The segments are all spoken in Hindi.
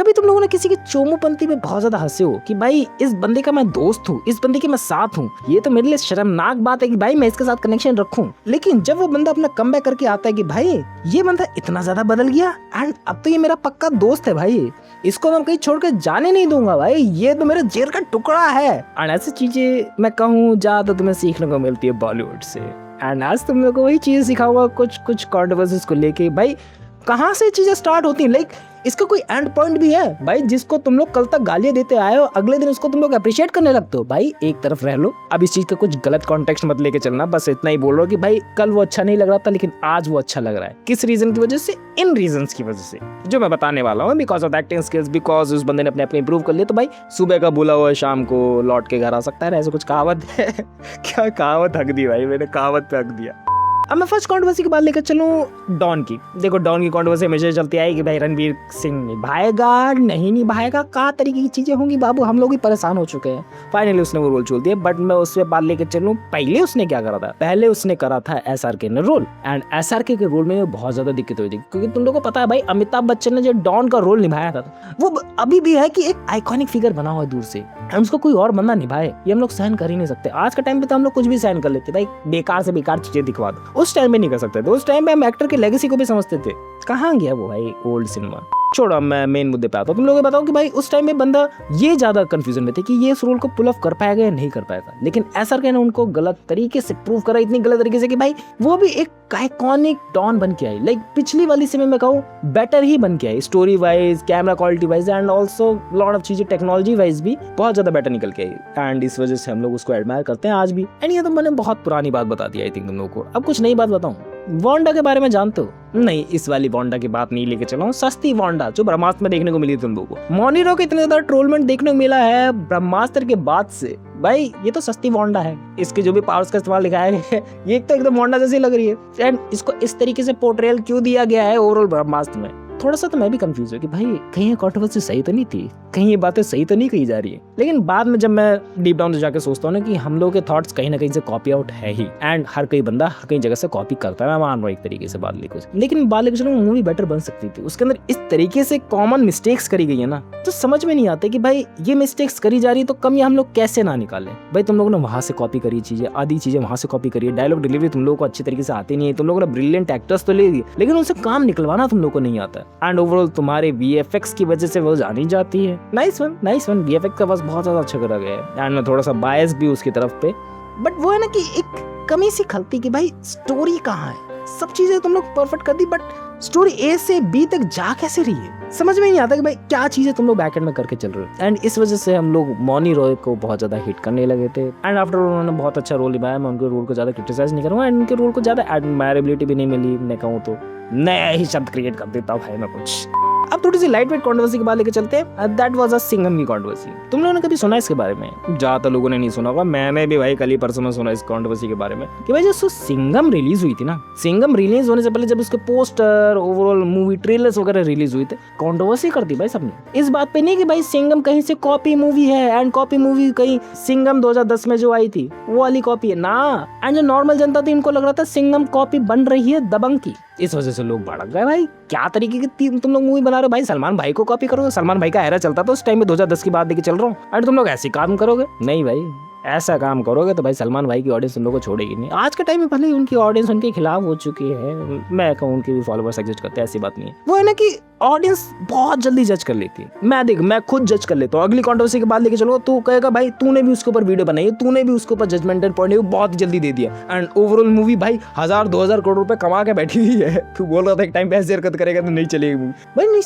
कभी तुम लोगों ने किसी की चोमूपंती में बहुत ज्यादा हंसे हो कि भाई इस बंदे का मैं दोस्त हूँ, इस बंदे के मैं साथ हूँ, ये तो मेरे लिए शर्मनाक बात है कि भाई मैं इसके साथ कनेक्शन रखूं। लेकिन जब वो बंदा अपना कमबैक करके आता है कि भाई ये बंदा इतना ज्यादा बदल गया एंड अब तो ये मेरा पक्का दोस्त है भाई, इसको मैं कहीं छोड़ कर जाने नहीं दूंगा भाई, ये तो मेरे जेल का टुकड़ा है। एंड ऐसी चीजें मैं कहूँ ज्यादा तुम्हें सीखने को मिलती है बॉलीवुड से। एंड आज तुम लोग को वही चीज सिखाऊंगा कुछ कंट्रोवर्सीज को लेके। भाई कहाँ से चीजें स्टार्ट होती हैं, लाइक इसका कोई एंड पॉइंट भी है भाई। जिसको तुम लोग कल तक गालियां देते आए हो अगले दिन उसको तुम लोग अप्रिशिएट करने लगते हो, भाई एक तरफ रह लो। अब इस चीज का कुछ गलत कॉन्टेक्स्ट मत लेके चलना, बस इतना ही बोल रहा हूँ कि भाई कल वो अच्छा नहीं लग रहा था लेकिन आज वो अच्छा लग रहा है। किस रीजन की वजह से? इन रीजंस की वजह से जो मैं बताने वाला हूँ। Because of acting skills, because उस बंदे ने अपने इंप्रूव कर लिया। तो भाई सुबह का बुला हुआ शाम को लौट के घर आ सकता है, ऐसा कुछ कहावत है। क्या कहावत हक दी भाई मैंने, कहावत पे हक दिया। अब मैं फर्स्ट कंट्रोवर्सी की बात लेकर चलूं डॉन की। देखो डॉन की कंट्रोवर्सी हमेशा चलती आई कि भाई रणवीर सिंह निभाएगा नहीं निभाएगा, क्या तरीके की चीजें होंगी बाबू, हम लोग भी परेशान हो चुके हैं। फाइनली उसने वो रोल छोड़ दिया। बट मैं उससे बात लेकर चलूं, पहले उसने क्या करा था? पहले उसने करा था SRK ने रोल। एंड SRK के रोल में बहुत ज्यादा दिक्कत हुई थी क्योंकि तुम लोगों को पता है भाई अमिताभ बच्चन ने जो डॉन का रोल निभाया था वो अभी भी है कि एक आइकॉनिक फिगर बना हुआ दूर से, उसको कोई और बंदा निभाए ये हम लोग सहन कर ही नहीं सकते। आज के टाइम पे तो हम लोग कुछ भी सहन कर लेते भाई, बेकार से बेकार चीजें दिखवा दो। उस टाइम में नहीं कर सकते थे, उस टाइम पे हम एक्टर के लेगेसी को भी समझते थे। कहाँ गया वो भाई ओल्ड सिनेमा? छोड़ो, मैं मेन मुद्दे पे आता हूँ। तुम लोग बताओ कि भाई उस टाइम में बंदा ये ज्यादा कंफ्यूजन में थे कि ये इस रोल को पुल ऑफ कर पाएगा या नहीं कर पाएगा। लेकिन SRK ने उनको गलत तरीके से प्रूव करा, इतनी गलत तरीके से कि भाई वो भी एक आइकॉनिक डॉन बन के आई। लाइक पिछली वाली से मैं कहूँ बेटर ही बन के आई, story wise, camera quality wise and also lot of चीजें टेक्नोलॉजी वाइज भी बहुत ज्यादा बेटर निकल के आई। एंड इस वजह से हम लोग उसको एडमायर करते हैं आज भी। एंड ये तो मैंने बहुत पुरानी बात बता दी आई थिंक तुम लोगों को। अब कुछ नई बात बताऊं, वांडा के बारे में जानते हो? नहीं, इस वाली वांडा की बात नहीं लेके चला हूँ, सस्ती वांडा जो ब्रह्मास्त्र में देखने को मिली तुम लोगों को। मोनीरो को इतना ज्यादा ट्रोलमेंट देखने को मिला है ब्रह्मास्त्र के बाद से, भाई ये तो सस्ती वांडा है। इसके जो भी पावर्स का इस्तेमाल दिखाया गया है ये तो एकदम वांडा जैसी लग रही है। एंड इसको इस तरीके से पोर्ट्रेयल क्यों दिया गया है ओवरऑल ब्रह्मास्त्र में, थोड़ा सा तो मैं भी कंफ्यूज हूँ कि भाई कहीं ये कंट्रोवर्सी सही तो नहीं थी, कहीं ये बातें सही तो नहीं कही जा रही है। लेकिन बाद में जब मैं डीप डाउन से जाकर सोचता हूँ ना कि हम लोगों के थॉट्स कहीं ना कहीं से कॉपी आउट है ही। एंड हर कोई बंदा हर कहीं जगह से कॉपी करता है, मैं मान रहा हूँ एक तरीके से बात लेकर। लेकिन बात लेकर चलो मूवी बेटर बन सकती थी। उसके अंदर इस तरीके से कॉमन मिस्टेक्स करी गई है ना, तो समझ में नहीं आते कि भाई ये मिस्टेक्स करी जा रही है तो कम हम लोग कैसे ना निकालें। भाई तुम लोगों ने वहां से कॉपी करी चीजें, आधी चीजें वहां से कॉपी करी है, डायलॉग डिलीवरी तुम लोगों को अच्छी तरीके से आती नहीं है, तुम लोगों ने ब्रिलियंट एक्टर्स तो ले लिए लेकिन उनसे काम निकलवाना तुम लोगों को नहीं आता। एंड ओवरऑल तुम्हारे VFX की वजह से वो जानी जाती है। नाइस वन VFX का बस बहुत ज्यादा अच्छा करा गया है। एंड मैं थोड़ा सा बायस भी उसकी तरफ पे, बट वो है ना कि एक कमी सी खलती कि भाई स्टोरी कहाँ है। सब चीजें तुम लोग परफेक्ट कर दी बट स्टोरी A से B तक जा कैसे रही है, समझ में नहीं आता कि भाई क्या चीजें तुम लोग बैकएंड में करके चल रहे हो। एंड इस वजह से हम लोग मौनी रॉय को बहुत ज्यादा हिट करने लगे थे। एंड आफ्टर उन्होंने बहुत अच्छा रोल निभाया, मैं उनके रोल को ज्यादा क्रिटिसाइज नहीं करूँगा। एंड उनके रोल को ज्यादा एडमायरेबिलिटी भी नहीं मिली, मैं कहूँ तो नया ही शब्द क्रिएट कर देता भाई मैं कुछ। अब थोड़ी सी लाइट वेट कंट्रोवर्सी की बात लेके चलते हैं। दैट वाज अ सिंघम की कंट्रोवर्सी। तुम लोगों ने कभी सुना इसके बारे में? ज्यादातर लोगों ने नहीं सुना होगा, मैंने भी भाई कल ही परसों में सुना इस कंट्रोवर्सी के बारे में कि भाई जो सिंघम रिलीज हुई थी ना, सिंघम रिलीज होने से पहले जब उसके पोस्टर, ओवरऑल मूवी ट्रेलर्स वगैरह रिलीज हुए थे, कंट्रोवर्सी कर दी भाई सबने इस बात पे नहीं कि भाई सिंघम कहीं से कॉपी मूवी है। एंड कॉपी मूवी कहीं सिंघम 2010 में जो आई थी वो वाली कॉपी है ना। एंड जो नॉर्मल जनता थी इनको लग रहा था सिंघम कॉपी बन रही है दबंग की। इस वजह से लोग भड़क गए, भाई क्या तरीके की तुम लोग मूवी बना रहे हो, भाई सलमान भाई को कॉपी करोगे। सलमान भाई का एरा चलता था उस टाइम में, 2010 की बात लेके चल रहा हूँ। अरे तुम लोग ऐसे काम करोगे? नहीं भाई, ऐसा काम करोगे तो भाई सलमान भाई की ऑडियंस उन लोगों को छोड़ेगी नहीं। आज के टाइम में भले उनकी ऑडियंस उनके खिलाफ हो चुकी है, मैं कहूँ उनके भी फॉलोअर्स एग्जिस्ट करते हैं, ऐसी बात नहीं है। वो है ना कि ऑडियंस बहुत जल्दी जज कर लेती है। मैं खुद जज कर लेता हूँ। अगली कंट्रोवर्सी के बाद लेके चलो तो कहेगा भाई तूने भी उसके ऊपर वीडियो बनाई है, तूने भी उसके ऊपर जजमेंटल पॉइंट बहुत जल्दी दे दिया। एंड ओवरऑल मूवी भाई 1000-2000 करोड़ रुपए कमा के बैठी हुई है, तू बोल रहा था एक टाइम पे ऐसी हरकत करेगा तो नहीं चलेगी मूवी। भाई नहीं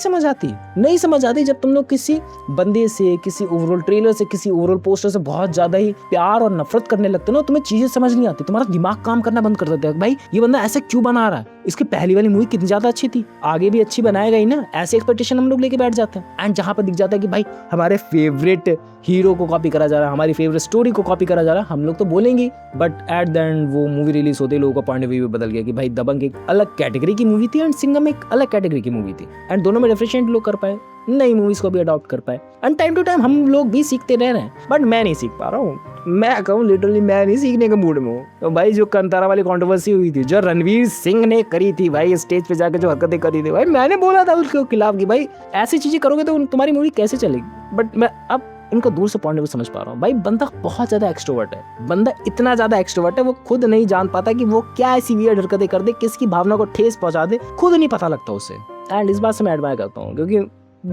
समझ आती जब तुम लोग किसी बंदे से, किसी ओवरऑल ट्रेलर से, किसी ओवरऑल पोस्टर से बहुत ज्यादा ही प्यार और नफरत करने लगते हो ना, तुम्हें चीजें समझ नहीं आती, तुम्हारा दिमाग काम करना बंद कर देता है। भाई ये बंदा ऐसे क्यों बना रहा है, इसकी पहली वाली मूवी कितनी ज्यादा अच्छी थी, आगे भी अच्छी बनाएगा ही ना, ऐसे एक्सपेक्टेशन हम लोग लेके बैठ जाते हैं। एंड जहां पर दिख जाता है कि भाई हमारे फेवरेट हीरो को कॉपी करा जा रहा है, हमारी फेवरेट स्टोरी को कॉपी करा जा रहा है, हम लोग तो बोलेंगे। बट एट द एंड वो मूवी रिलीज होते ही लोगों का पॉइंट ऑफ व्यू बदल गया कि भाई दबंग एक अलग कैटेगरी की मूवी थी एंड सिंघम एक अलग कैटेगरी की मूवी थी। एंड दोनों में डिफरेंशिएट लोग कर पाए, नई मूवीज को भी अडॉप्ट कर पाए। एंड टाइम टू टाइम हम लोग भी सीखते रह रहे हैं, बट मैं नहीं सीख पा रहा हूँ। मैं कहूँ लिटरली मैं नहीं सीखने के मूड में हूँ। तो भाई जो कंतारा वाली कंट्रोवर्सी हुई थी, जो रणवीर सिंह ने करी थी भाई, स्टेज पे जाकर जो हरकतें करी थी भाई, मैंने बोला था उसके खिलाफ कि भाई ऐसी चीजें करोगे तो तुम्हारी मूवी कैसे चलेगी। बट मैं अब इनको दूर से पॉइंट समझ पा रहा हूँ। भाई बंदा बहुत ज्यादा एक्सट्रोवर्ट है, बंदा इतना ज्यादा एक्सट्रोवर्ट है, वो खुद नहीं जान पाता कि वो क्या ऐसी वियर्ड हरकतें कर दे, किसकी भावना को ठेस पहुंचा दे, खुद नहीं पता लगता उसे। एंड इस बात से मैं एडमायर करता हूँ, क्योंकि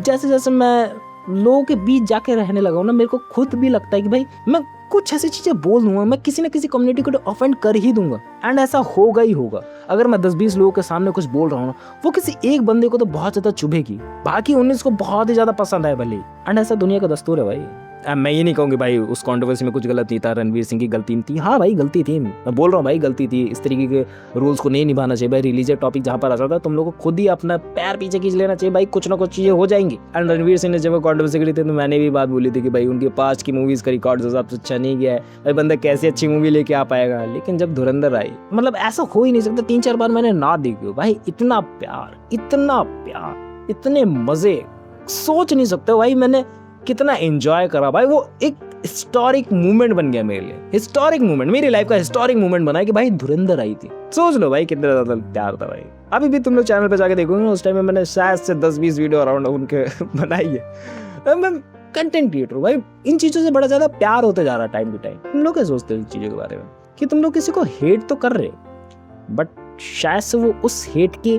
जैसे जैसे मैं लोगों के बीच जाके रहने लगा हूँ ना, मेरे को खुद भी लगता है कि भाई मैं कुछ ऐसी चीजें बोल दूंगा, मैं किसी ना किसी कम्युनिटी को तो ऑफेंड कर ही दूंगा। एंड ऐसा होगा ही होगा। अगर मैं 10-20 लोगों के सामने कुछ बोल रहा हूँ ना, वो किसी एक बंदे को तो बहुत ज्यादा चुभेगी, बाकी 19 को बहुत ही ज्यादा पसंद आए भले। एंड ऐसा दुनिया का दस्तूर है भाई। मैं ये नहीं कहूँगी भाई उस कंट्रोवर्सी में कुछ गलत नहीं था, रणवीर सिंह की गलती थी। हाँ भाई गलती थी, मैं बोल रहा हूँ भाई गलती थी। इस तरीके के रूल्स को नहीं निभाना चाहिए भाई। रिलीजियस टॉपिक जहाँ पर आ जाता है तुम लोगों को खुद ही अपना पैर पीछे खींच लेना चाहिए भाई, कुछ ना कुछ चीजें हो जाएंगी। एंड रणवीर सिंह ने जब वो कंट्रोवर्सी करी थी तो मैंने भी बात बोली थी कि भाई उनके पास की मूवीज का रिकॉर्ड हिसाब से अच्छा नहीं गया है भाई, बंदा कैसे अच्छी मूवी लेके आ पाएगा। लेकिन जब धुरंधर आई, मतलब ऐसा हो ही नहीं सकता। 3-4 बार मैंने ना देखी भाई, इतना प्यार, इतने मजे सोच नहीं सकते भाई मैंने कितना एंजॉय करा भाई। वो एक हिस्टोरिक मूवमेंट बन गया मेरे लिए, हिस्टोरिक मूवमेंट, मेरी लाइफ का हिस्टोरिक मूवमेंट बना कि भाई धुरंधर आई थी। सोच लो भाई कितना ज्यादा प्यार था भाई। अभी भी तुम लोग चैनल पे जाके देखोगे, उस टाइम में मैंने शायद से 10-20 वीडियो अराउंड उनके बनाई है। मैं कंटेंट क्रिएटर भाई, इन चीजों से बड़ा ज्यादा प्यार होते जा रहा है टाइम टू टाइम। तुम लोग क्या सोचते हो इन चीजों के बारे में कि तुम लोग किसी को हेट तो कर रहे, बट शायद से वो उस हेट के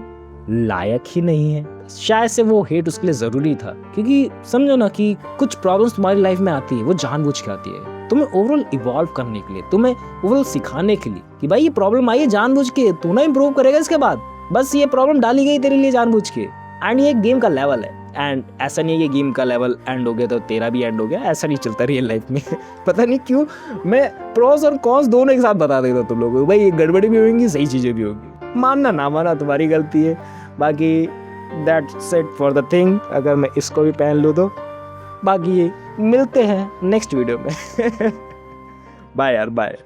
लायक ही नहीं है, शायद से वो हेट उसके लिए जरूरी था। क्योंकि समझो ना कि कुछ प्रॉब्लम्स तुम्हारी लाइफ में आती है, वो जानबूझ के आती है तुम्हें ओवरऑल इवॉल्व करने के लिए, तुम्हें ओवरऑल सिखाने के लिए कि भाई ये प्रॉब्लम आई है जानबूझ के, तू ना इंप्रूव करेगा इसके बाद, बस ये प्रॉब्लम डाली गई तेरे लिए जानबूझ के। एंड ये गेम का लेवल है, एंड ऐसा नहीं है कि गेम का लेवल एंड हो गया तो तेरा भी एंड हो गया, ऐसा नहीं चलता रियल लाइफ में। पता नहीं क्यों मैं प्रोस और कॉन्स दोनों एक साथ बता देता तुम लोगों को, भाई ये गड़बड़ी भी होंगी, सही चीजें भी होंगी, मानना ना मानना तुम्हारी गलती है। बाकी that's it for the thing, अगर मैं इसको भी पहन लूँ तो। बाकी मिलते हैं नेक्स्ट वीडियो में। बाय यार, बाय।